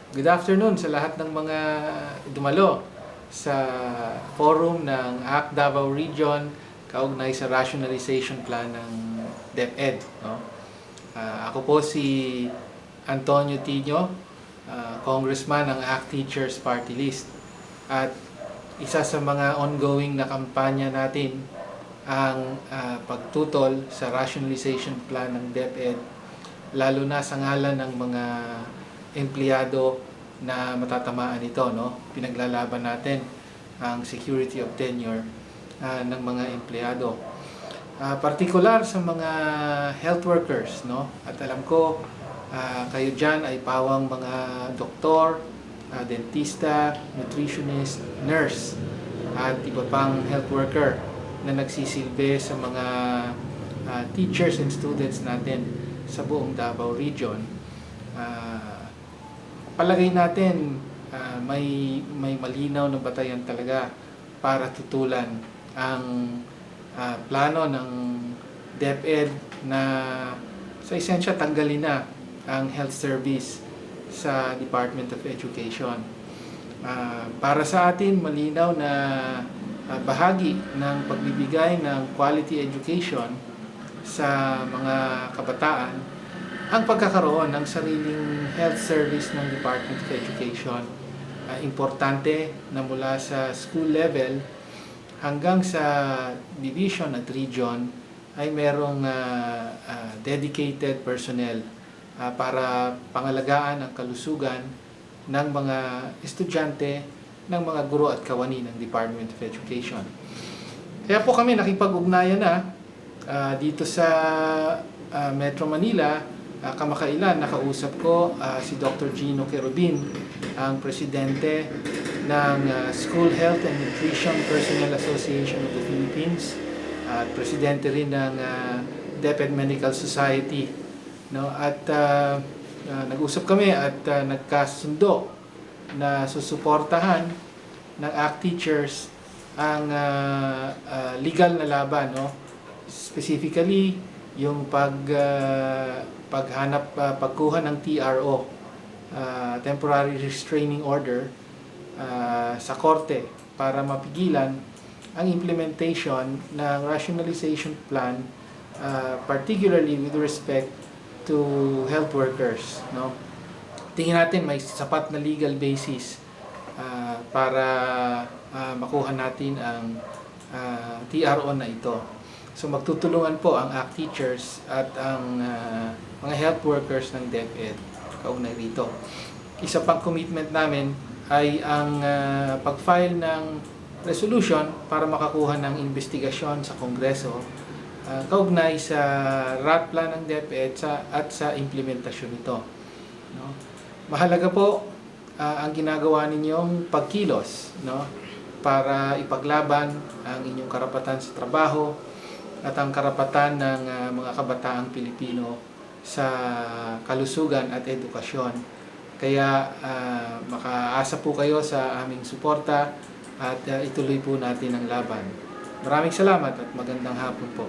Good afternoon sa lahat ng mga dumalo sa forum ng ACT Davao Region kaugnay sa rationalization plan ng DepEd. No? Ako po si Antonio Tino, congressman ng ACT Teachers Party List. At isa sa mga ongoing na kampanya natin ang pagtutol sa rationalization plan ng DepEd, lalo na sa ngalan ng mga empleyado na matatamaan ito, no? Pinaglalaban natin ang security of tenure ng mga empleyado. Partikular sa mga health workers, no? At alam ko kayo dyan ay pawang mga doktor, dentista, nutritionist, nurse, at iba pang health worker na nagsisilbi sa mga teachers and students natin sa buong Davao Region. Palagay natin may malinaw na batayan talaga para tutulan ang plano ng DepEd na sa esensya tanggalin na ang health service sa Department of Education. Para sa atin, malinaw na bahagi ng pagbibigay ng quality education sa mga kabataan ang pagkakaroon ng sariling health service ng Department of Education. Importante na mula sa school level hanggang sa division at region ay merong dedicated personnel para pangalagaan ang kalusugan ng mga estudyante, ng mga guro at kawani ng Department of Education. Kaya po kami nakipag-ugnayan na dito sa Metro Manila. Kamakailan nakausap ko si Dr. Gino Querubin, ang presidente ng School Health and Nutrition Personnel Association of the Philippines at presidente rin ng DepEd Medical Society, no? At nag-usap kami at nagkasundo na susuportahan ng ACT Teachers ang legal na laban, no? Specifically yung pagkuha ng TRO, Temporary Restraining Order, sa korte para mapigilan ang implementation ng rationalization plan, particularly with respect to health workers, no? Tingin natin may sapat na legal basis para makuha natin ang TRO na ito. So magtutulungan po ang ACT Teachers at ang mga health workers ng DepEd kaugnay rito. Isa pang commitment namin ay ang pag-file ng resolution para makakuha ng investigasyon sa Kongreso kaugnay sa RAT plan ng DepEd at sa implementasyon nito. No? Mahalaga po ang ginagawa ninyong pagkilos, no? Para ipaglaban ang inyong karapatan sa trabaho at ang karapatan ng mga kabataang Pilipino sa kalusugan at edukasyon. Kaya makaasa po kayo sa aming suporta at ituloy po natin ang laban. Maraming salamat at magandang hapon po.